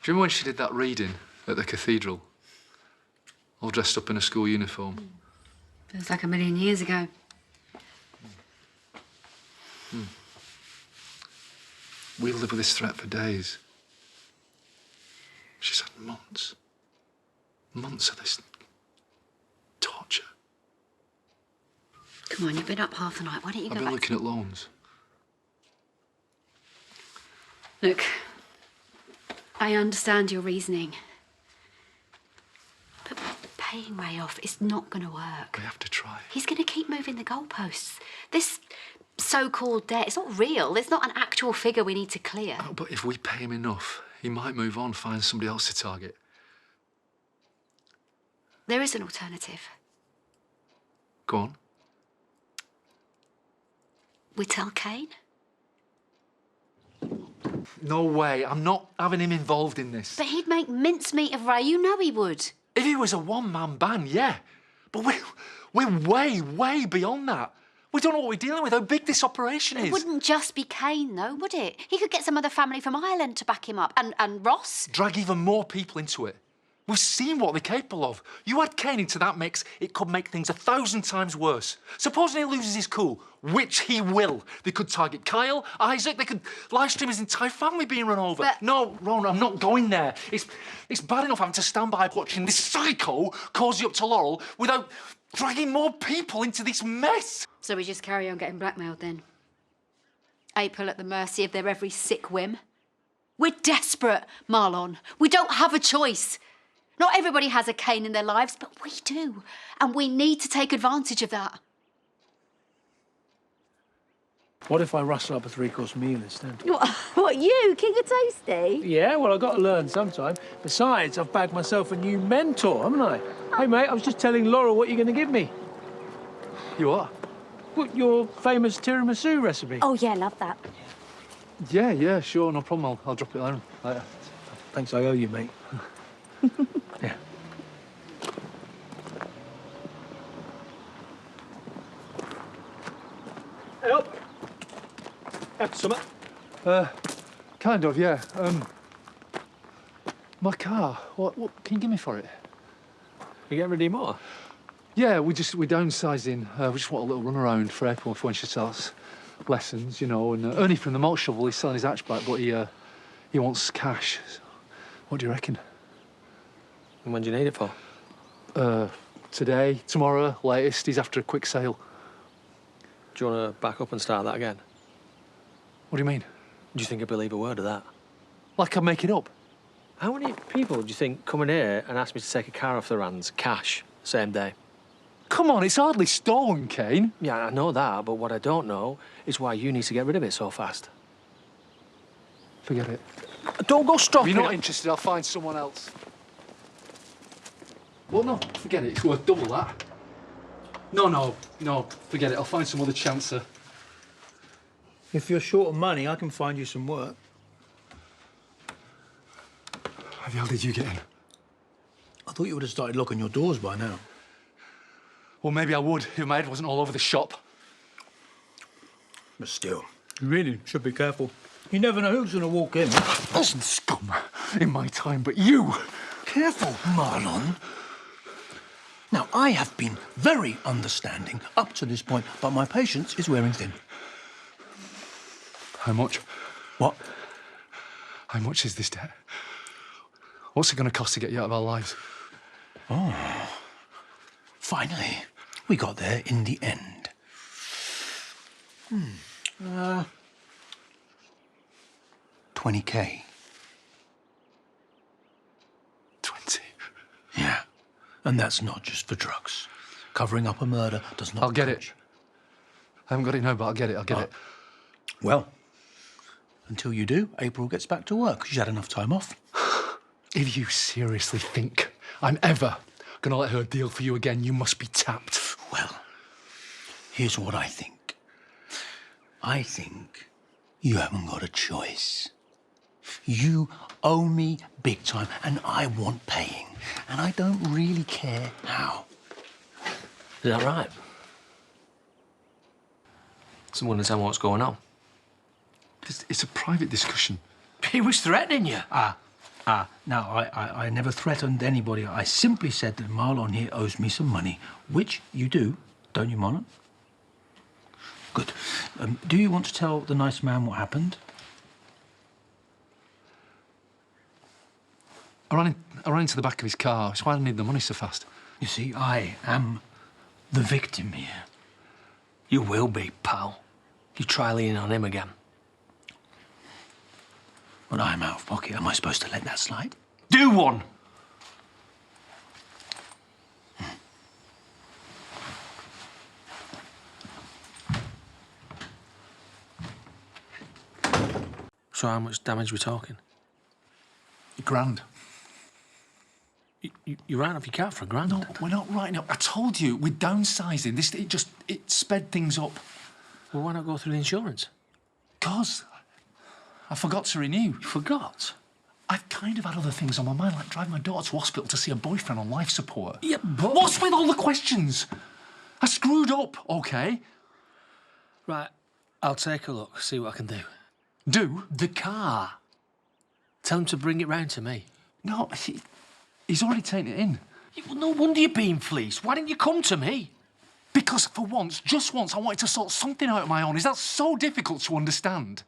Do you remember when she did that reading at the cathedral? All dressed up in a school uniform. Feels like a million years ago. We'll live with this threat for days. She's had months. Months of this torture. Come on, you've been up half the night. Why don't you go I've been back? looking at loans. Look, I understand your reasoning. But paying Ray off is not going to work. We have to try. He's going to keep moving the goalposts. This so-called debt, it's not real. It's not an actual figure we need to clear. Oh, but if we pay him enough, he might move on, find somebody else to target. There is an alternative. Go on. We tell Cain? No way. I'm not having him involved in this. But he'd make mincemeat of Ray. You know he would. If he was a one-man band, yeah. But we're way, way beyond that. We don't know what we're dealing with, how big this operation is. It wouldn't just be Cain, though, would it? He could get some other family from Ireland to back him up. And Ross? Drag even more people into it. We've seen what they're capable of. You add Cain into that mix, it could make things 1,000 times worse. Supposing he loses his cool, which he will. They could target Kyle, Isaac, they could live stream his entire family being run over. But... No, Ron, I'm not going there. It's bad enough having to stand by watching this psycho cozy up to Laurel without dragging more people into this mess. So we just carry on getting blackmailed then? April at the mercy of their every sick whim? We're desperate, Marlon. We don't have a choice. Not everybody has a Cain in their lives, but we do. And we need to take advantage of that. What if I rustle up a three-course meal instead? What, you? King of Tasty? Yeah, well, I've got to learn sometime. Besides, I've bagged myself a new mentor, haven't I? Hey, mate, I was just telling Laura what you're going to give me. You what? What, your famous tiramisu recipe? Oh, yeah, love that. Yeah, sure, no problem. I'll drop it down later. Thanks, I owe you, mate. Yeah. Help! After summer? Kind of, yeah. My car, what can you give me for it? You getting ready more? Yeah, we're downsizing. We just want a little run around for April for when she starts lessons, you know. And Ernie from the malt shovel, he's selling his hatchback, but he wants cash. So what do you reckon? And when do you need it for? Today, tomorrow, latest. He's after a quick sale. Do you want to back up and start that again? What do you mean? Do you think he'd believe a word of that? Like I'm making up? How many people do you think come in here and ask me to take a car off their hands, cash, same day? Come on, it's hardly stolen, Cain. Yeah, I know that, but what I don't know is why you need to get rid of it so fast. Forget it. Don't go stop If it. you're not interested, I'll find someone else. Well, no, forget it. It's worth double that. No, forget it. I'll find some other chancer. If you're short of money, I can find you some work. How the hell did you get in? I thought you would have started locking your doors by now. Well, maybe I would if my head wasn't all over the shop. But still, you really should be careful. You never know who's going to walk in. Some scum in my time, but you... Careful, Marlon. Now, I have been very understanding up to this point, but my patience is wearing thin. How much? What? How much is this debt? What's it going to cost to get you out of our lives? Oh. Finally, we got there in the end. 20K. 20? Yeah. And that's not just for drugs. Covering up a murder does not... I'll get it. I haven't got it now, but I'll get it. Well, until you do, April gets back to work. She's had enough time off. If you seriously think I'm ever gonna let her deal for you again, you must be tapped. Well, here's what I think. I think you haven't got a choice. You owe me big time, and I want paying. And I don't really care how. Is that right? Someone to tell me what's going on. It's a private discussion. He was threatening you. Now, I never threatened anybody. I simply said that Marlon here owes me some money, which you do, don't you, Marlon? Good. Do you want to tell the nice man what happened? I ran into the back of his car. That's why I need the money so fast. You see, I am the victim here. You will be, pal. You try leaning on him again. When I'm out of pocket, am I supposed to let that slide? Do one! So how much damage we're talking? £1,000. You're writing off your car for £1,000? No, we're not writing up. I told you, we're downsizing. It sped things up. Well, why not go through the insurance? 'Cause I forgot to renew. You forgot? I've kind of had other things on my mind, like driving my daughter to hospital to see her boyfriend on life support. Yeah, but... What's with all the questions? I screwed up, OK? Right, I'll take a look, see what I can do. Do? The car. Tell him to bring it round to me. No, he's already taken it in. Well, no wonder you're being fleeced. Why didn't you come to me? Because for once, just once, I wanted to sort something out of my own. Is that so difficult to understand?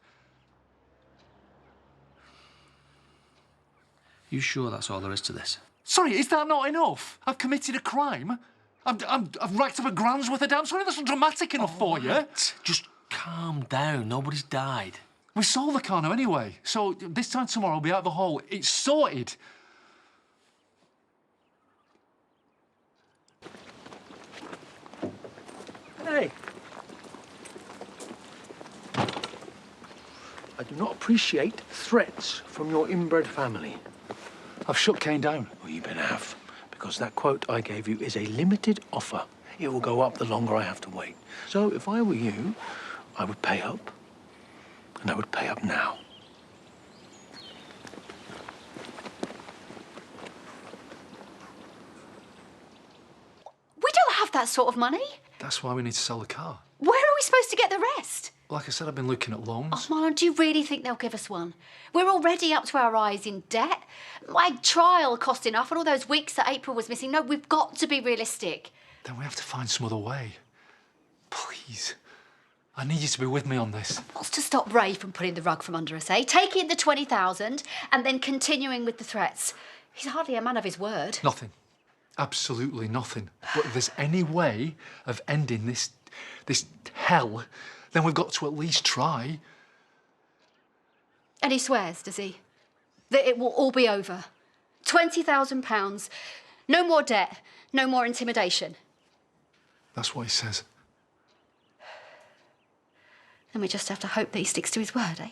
You sure that's all there is to this? Sorry, is that not enough? I've committed a crime. I've racked up £1,000 worth of damn. Sorry, that's not dramatic enough for you. Just calm down. Nobody's died. We sold the car now anyway, so this time tomorrow I'll be out of the hole. It's sorted. Hey. I do not appreciate threats from your inbred family. I've shut Cain down. Well, you better have, because that quote I gave you is a limited offer. It will go up the longer I have to wait. So if I were you, I would pay up, and I would pay up now. We don't have that sort of money. That's why we need to sell the car. Where are we supposed to get the rest? Like I said, I've been looking at loans. Oh, Marlon, do you really think they'll give us one? We're already up to our eyes in debt. My trial cost enough, and all those weeks that April was missing. No, we've got to be realistic. Then we have to find some other way. Please. I need you to be with me on this. What's to stop Ray from putting the rug from under us, eh? Taking the 20,000 and then continuing with the threats. He's hardly a man of his word. Nothing. Absolutely nothing. But if there's any way of ending this hell, then we've got to at least try. And he swears, does he? That it will all be over. £20,000. No more debt. No more intimidation. That's what he says. Then we just have to hope that he sticks to his word, eh?